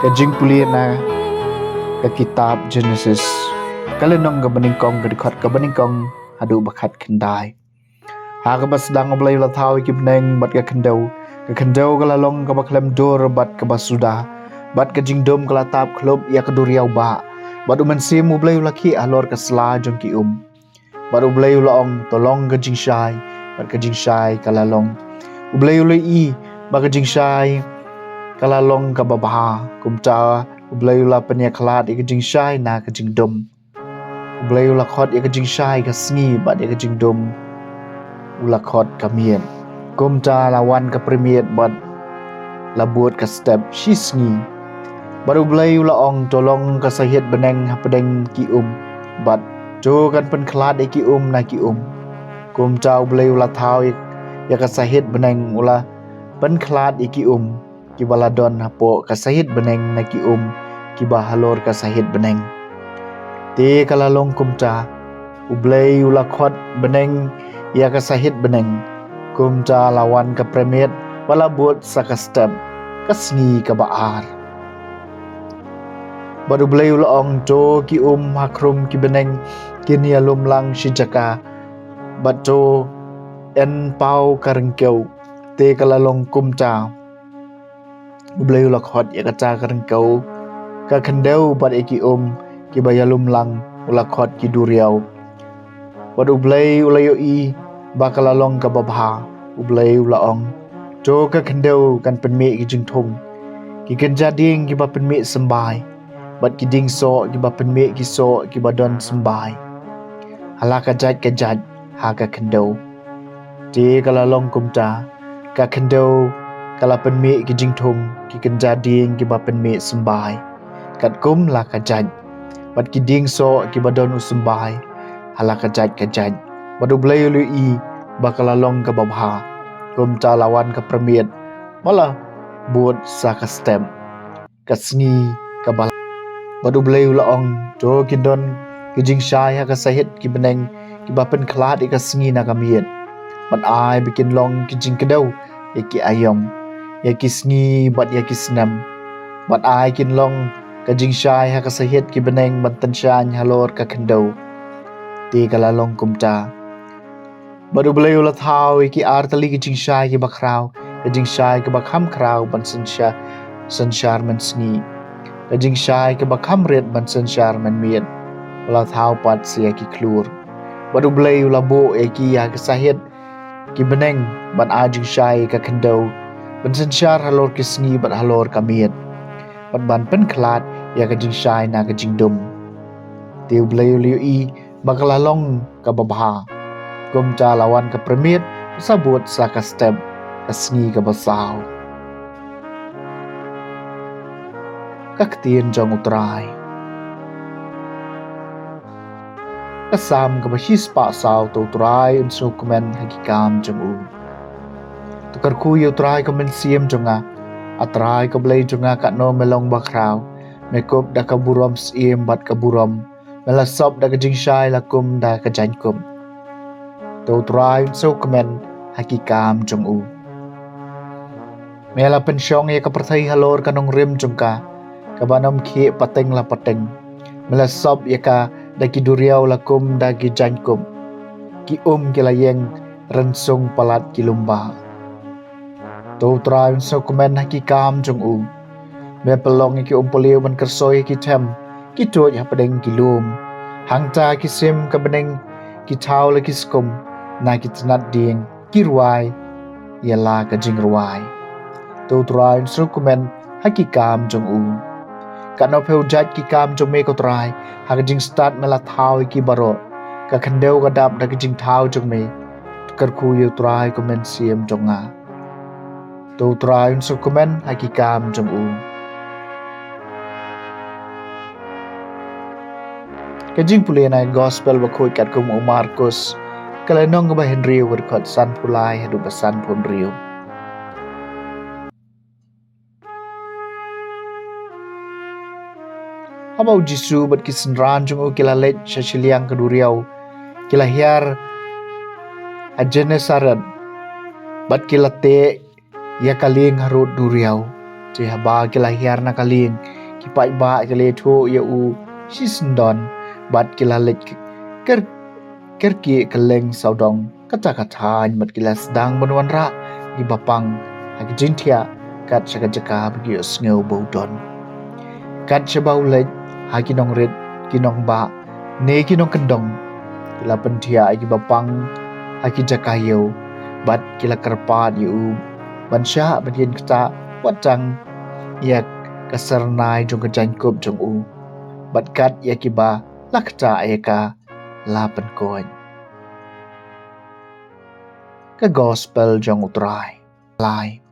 Kajing puli na ke kitab Genesis. Kalenong ka baningkong kadikot ka baningkong hadu bakat kendai. Haka bas dang oblay la thaw ikibneng bat ka kendau. Ka kendau kalalong ka baklem dor bat ka basuda. Bat ka jingdom kala tap klub ya keduriau ba. Bat umensim oblay laki alor ka sela jong ki Bat oblay laong tolong ka jingshai. Bat ka jingshai kalalong. Oblay i ba ka jingshai kalalong ka babaha kumta ublay la penya khalat ik jingshai na ka jingdom. Ublay la khot ik jingshai ka sngi bat ik jingdom ula khot ka mien. Kumta lawan ka premiet bat la buat ka step shi sngi. Bat ublay la ong tolong ka sahit beneng hapedeng ki bat jo kan pen khalat ki na ki Kumta ublay la thau ik ya ka sahit beneng ula pen khalat ki ki baladon hapo kasahit beneng na ki ki bahalor kasahit beneng te kalalong kumta ublay ula khot beneng ya kasahit beneng kumta lawan ka premet wala buat saka step kasngi ka baar baru ublay ula ong to ki hakrum ki beneng kini alum lang shijaka bato en pau karengkeu te kalalong kumta ublay ula khot ya kaca karengkau ka kendau bat ki ki bayalum lang ula khot ki duriau bat ublay ula i bakalalong ka babha ublay ula ong jo ka kendau kan penme ki jingthong ki kenjading ki ba penme sembai bat ki ding so ki ba penme ki so ki badon sembai hala ka jat ha ka kendau te kalalong kumta ka kendau kala penme ki jingthong ki kenjading ki ba penme sembai kat kum la ka jat bat ki ding so ki badon sembai hala ka jat bat ublay i bakalalong ka babha kumta lawan ka premiet mala buat sa ka stem kasngi ka bal bat ublay ong jo kindon ki jingshai ha ka sahit ki beneng ki ba pen khlat ka sngi na ka miet bat ai bikin long ki jingkedau ki ayom ya kisngi bat ya kisnam bat ai kin long ka jingshai ha ka sahit ki beneng bantan shan halor ka kendau ti kalalong kumta baru ublay ula thau ki artali ki jingshai ki bakrau ka jingshai ki bakham krau ban sanshar man sngi ka jingshai ki bakham ret ban sanshar man miet ula thau pat sia ki klur baru ublay ula bo ki ya ka sahit ki beneng ban a jingshai ka kendau Bensensyar halor kisngi bat halor kamiet. Bat ban pen klat ya ka jingshai na ka jingdom. Tiu blayu liu i bakalalong ka babha. Kumta lawan ka premiet sabut sa ka step kasngi ka basaw. Kaktiin jong utray. Kasam ka basis pa saw to utray unsu kumen hagikam jong tukar kuyo try ko mensiam jonga atray ko blay jonga ka no melong bakraw mekop da kaburom sim bat kaburom melasop da kajingshai lakum da kajankum to try so komen hakikam jong mela pensyong ya kaperthai halor kanong rim jongka kabanom ki pateng la pateng melasop ya ka da kiduriau lakum da kijankum ki kilayeng rensung palat kilumba to try so komen hakikam jong me pelong ki poliu ban kersoy ki tem ki to ya pedeng ki lum hangta ki sim ka beneng ki tau la ki skum na ki tnat ding ki ruai ya la ka jing ruai to try so komen hakikam jong ka no peu jat ki kam jong me ko try ha ka jing start me la thau ki baro ka khandeu ka dap da ki jing thau jong me kar khu yu try komen sim jonga to try so komen hakikam jong kajing puli na gospel ba khoi kat kum Markus kalenong ba Henry wer khot san pulai hadu basan pun riu Habau Jisu bat kisenran jong kilalet shashiliang keduriau kilahiar a Genesaret bat kilate ya kaling harut duriau. Ci haba kila hiar na kaling kipai ba kele tho ya u sisndon bat kilalik ker kerki keleng saudong kata-kata mat kila sedang benwan ra di bapang hak jintia kat jaka bagi sngo bodon kat chabau le hakinong red kinong ba ne kinong kendong kila pentia agi bapang haki jakayo bat kila kerpa di u bansha badien kata watang yak kasernai jong kejangkup jong u bat kat yakiba lakta ayaka lapan koin ke gospel jong utrai lai